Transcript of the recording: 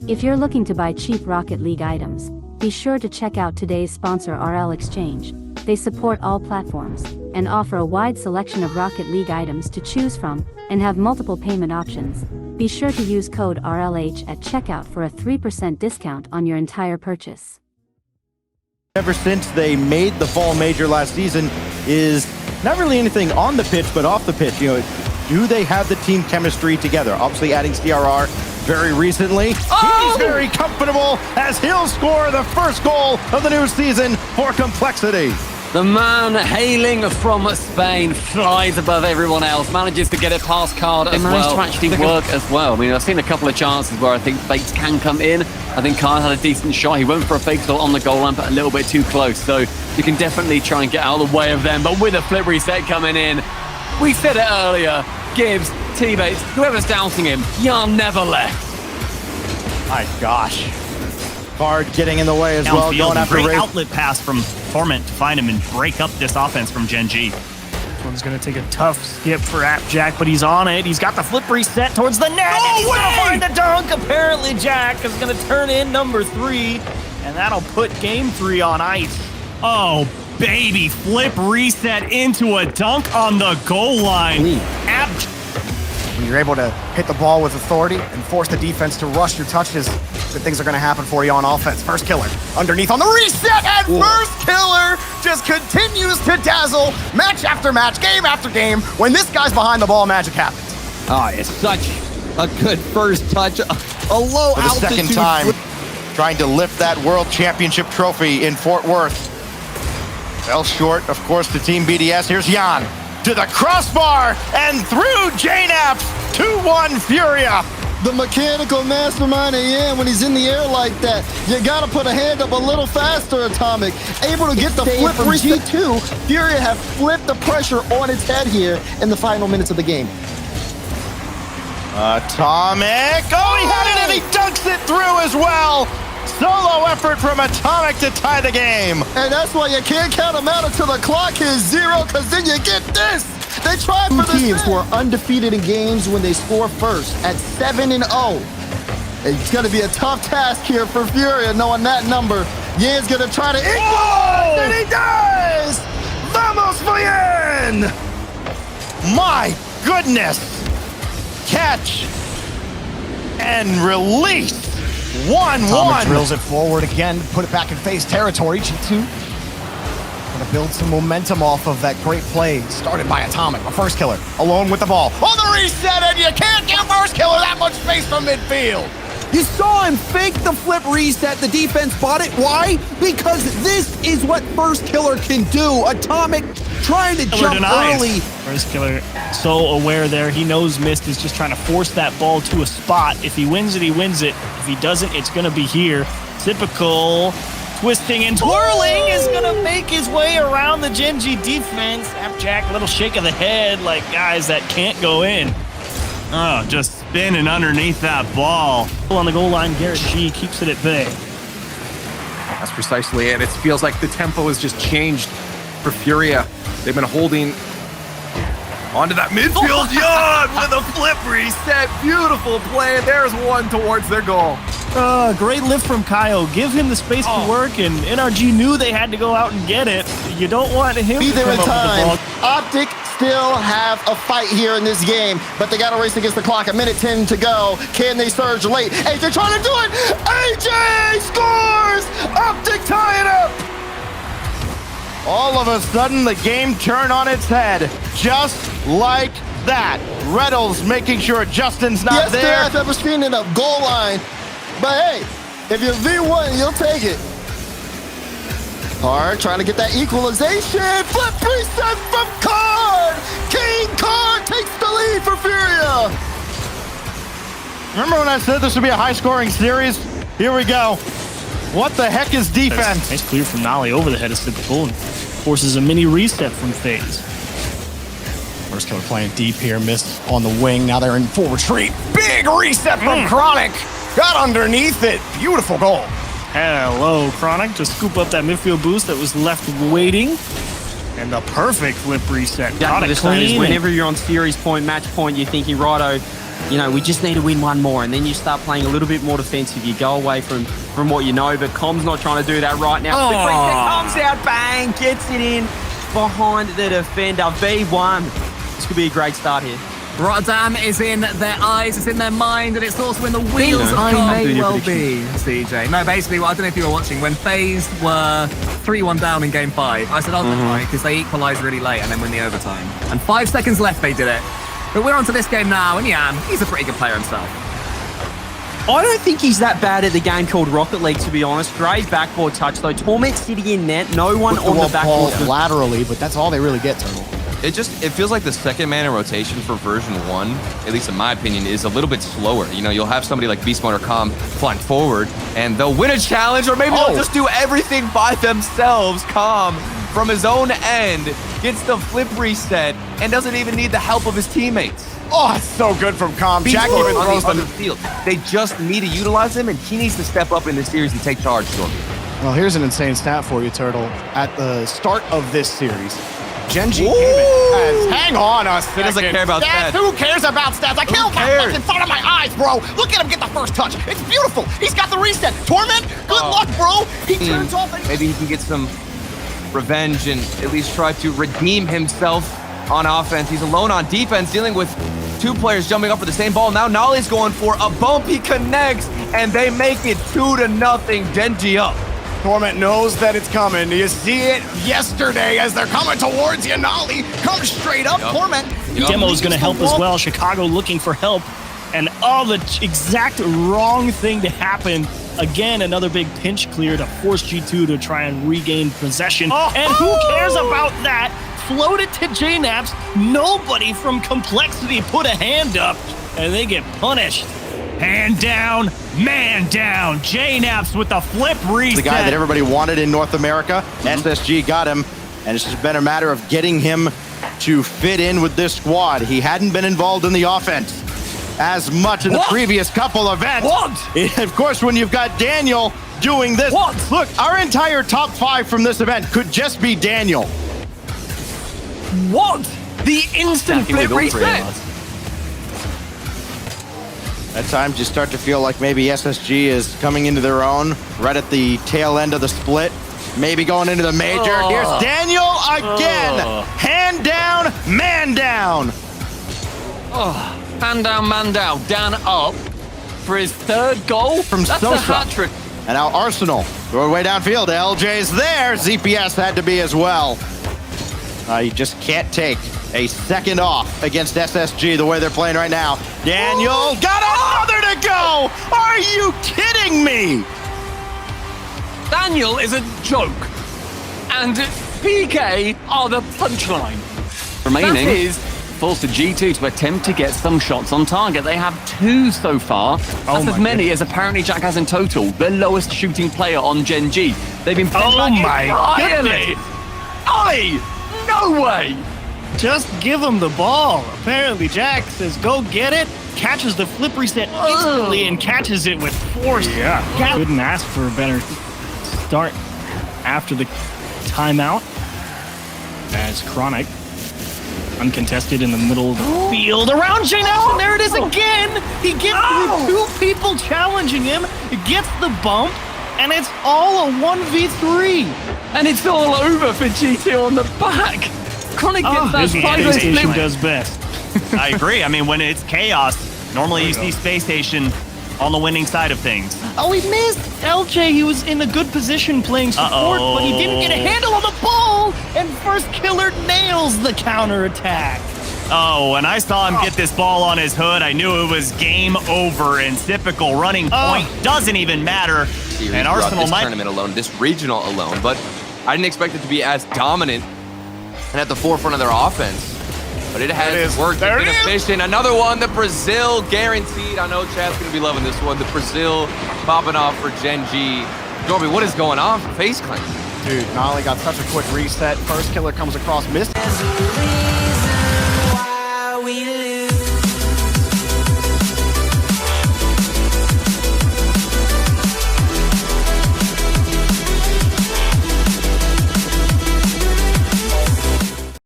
If you're looking to buy cheap Rocket League items, be sure to check out today's sponsor RL Exchange. They support all platforms, and offer a wide selection of Rocket League items to choose from, and have multiple payment options. Be sure to use code RLH at checkout for a 3% discount on your entire purchase. Ever since they made the fall major last season is not really anything on the pitch, but off the pitch. You know, do they have the team chemistry together? Obviously adding CRR very recently. He's very comfortable as he'll score the first goal of the new season for Complexity. The man hailing from Spain flies above everyone else, manages to get it past Card as well, to actually work as well. I mean, I've seen a couple of chances where I think fakes can come in. I think Card had a decent shot. He went for a fake shot on the goal line, but a little bit too close. So you can definitely try and get out of the way of them. But with a flip reset coming in, we said it earlier, Gibbs, teammates, whoever's doubting him, Yarn never left. My gosh. Card getting in the way as well, going after great Ray. Outlet pass from Torment to find him and break up this offense from Genji. This one's going to take a tough skip for Jack, but he's on it. He's got the flip reset towards the net, and he's going to find the dunk. Apparently, Jack is going to turn in number 3, and that'll put game 3 on ice. Oh, baby, flip reset into a dunk on the goal line. When you're able to hit the ball with authority and force the defense to rush your touches, good things are going to happen for you on offense. First killer underneath on the reset, and first killer just continues to dazzle match after match, game after game. When this guy's behind the ball, magic happens. Oh, it's such a good first touch. A low For the altitude. second time, trying to lift that World Championship trophy in Fort Worth. Fell short, of course, to Team BDS. Here's Jan to the crossbar and through JNAP. 2-1 Furia. The mechanical mastermind AN, when he's in the air like that, you gotta put a hand up a little faster, Atomic. Able to get the flip from G2. Furia have flipped the pressure on its head here in the final minutes of the game. Atomic. Oh, he had it and he dunks it through as well. Solo effort from Atomic to tie the game. And that's why you can't count them out until the clock is 0, because then you get this. They tried for the teams who are undefeated in games when they score first at 7-0. It's going to be a tough task here for Furia, knowing that number. Yan's going to try to equalize, and he does! Vamos for Yan! My goodness. Catch and release. 1-1. Atomic drills it forward again, put it back in face territory. G2 gonna build some momentum off of that great play started by Atomic, a first killer, alone with the ball. On the reset, and you can't give first killer that much space from midfield. You saw him fake the flip reset. The defense bought it. Why? Because this is what first killer can do. Atomic trying to jump early. First killer so aware there. He knows Mist is just trying to force that ball to a spot. If he wins it, he wins it. If he doesn't, it's going to be here. Typical twisting and twirling is going to make his way around the Genji defense. Jack, little shake of the head like guys that can't go in. Oh, just spinning underneath that ball. On the goal line, Garrett G keeps it at bay. That's precisely it. It feels like the tempo has just changed for Furia. They've been holding onto that midfield yard with a flip reset. Beautiful play. There's one towards their goal. Great lift from Kyle. Give him the space to work, and NRG knew they had to go out and get it. You don't want him Be to there come in up with the time. ball. Optic still have a fight here in this game, but they got to race against the clock. 1:10 to go. Can they surge late? AJ trying to do it. AJ scores. Optic tie it up. All of a sudden, the game turned on its head. Just like that. Reynolds making sure Justin's not there. Yes, I've ever seen it up goal line. But hey, if you're V1, you'll take it. Hard trying to get that equalization. Flip reset from Card. King Card takes the lead for Furia. Remember when I said this would be a high-scoring series? Here we go. What the heck is defense? Nice clear from Nolly over the head of Typical and forces a mini reset from FaZe. First killer playing deep here, missed on the wing. Now they're in full retreat. Big reset from Chronic. Got underneath it. Beautiful goal. Hello, Chronic, to scoop up that midfield boost that was left waiting. And the perfect flip reset. Exactly the same as whenever you're on series point, match point, you're thinking, righto, you know, we just need to win one more. And then you start playing a little bit more defensive. You go away from what you know, but Com's not trying to do that right now. The reset comes out, bang, gets it in behind the defender. V1. This could be a great start here. Rotterdam is in their eyes, it's in their mind, and it's also in the wheels of I God. may well be, CJ. No, basically, I don't know if you were watching, when FaZe were 3-1 down in Game 5, I said, oh, don't worry, because they equalised really late and then win the overtime. And 5 seconds left, they did it. But we're on to this game now, and yeah, he's a pretty good player himself. I don't think he's that bad at the game called Rocket League, to be honest. Great backboard touch, though. Torment sitting in net, no one on the backboard. Laterally, but that's all they really get, Turtle. It feels like the second man in rotation for version 1, at least in my opinion, is a little bit slower. You know, you'll have somebody like Beast Mode or Com flying forward, and they'll win a challenge, or maybe they'll just do everything by themselves. Com, from his own end, gets the flip reset, and doesn't even need the help of his teammates. Oh, it's so good from Com. Jack even on throws the field. They just need to utilize him, and he needs to step up in this series and take charge, Stormy. Well, here's an insane stat for you, Turtle. At the start of this series, Genji came in as, hang on a second. He doesn't care about stats. Who cares about stats? I killed my fucking front of my eyes, bro. Look at him get the first touch. It's beautiful. He's got the reset. Torment, good luck, bro. He turns off and maybe he can get some revenge and at least try to redeem himself on offense. He's alone on defense, dealing with 2 players jumping up for the same ball. Now Nolly's going for a bump. He connects, and they make it 2-0. Genji up. Torment knows that it's coming. You see it yesterday as they're coming towards you. Nolly comes straight up. Torment. Demo's going to help as well. Chicago looking for help. And the exact wrong thing to happen. Again, another big pinch clear to force G2 to try and regain possession. And who cares about that? Float it to JNaps. Nobody from Complexity put a hand up, and they get punished. Hand down, man down. JNaps with the flip reset. The guy that everybody wanted in North America. SSG got him, and it's just been a matter of getting him to fit in with this squad. He hadn't been involved in the offense as much in the previous couple events. Of course, when you've got Daniel doing this. Look, our entire top 5 from this event could just be Daniel. The instant flip reset. At times you start to feel like maybe SSG is coming into their own right at the tail end of the split. Maybe going into the major. Here's Daniel again. Hand down, man down. Hand down, man down. Dan up for his 3rd goal. From That's Sosa. a hat trick. And now Arsenal going way downfield. LJ's there. ZPS had to be as well. You just can't take a second off against SSG the way they're playing right now. Daniel got another to go! Are you kidding me? Daniel is a joke. And PK are the punchline. Remaining is falls to G2 to attempt to get some shots on target. They have 2 so far. That's as many as apparently Jack has in total. The lowest shooting player on Genji. They've been playing entirely. No way! Just give him the ball. Apparently, Jack says, go get it. Catches the flip reset instantly and catches it with force. Yeah. Couldn't ask for a better start after the timeout. As Chronic, uncontested in the middle of the field around JNaps, and there it is again. He gets through 2 people challenging him, gets the bump, and it's all a 1v3. And it's all over for G2 on the back. Chronic gets that Space Station does best. I agree. I mean, when it's chaos, normally you see Space Station on the winning side of things. Oh, he missed LJ. He was in a good position playing support, but he didn't get a handle on the ball, and First Killer nails the counterattack. Oh, when I saw him get this ball on his hood, I knew it was game over, and typical running point doesn't even matter. And Arsenal might tournament alone, this regional alone, but I didn't expect it to be as dominant and at the forefront of their offense. But it has worked. It's been efficient. Another one, the Brazil guaranteed. I know Chad's going to be loving this one. The Brazil popping off for Genji. Dorby, what is going on for FaZe Clan? Dude, Nolly got such a quick reset. First Killer comes across, missed.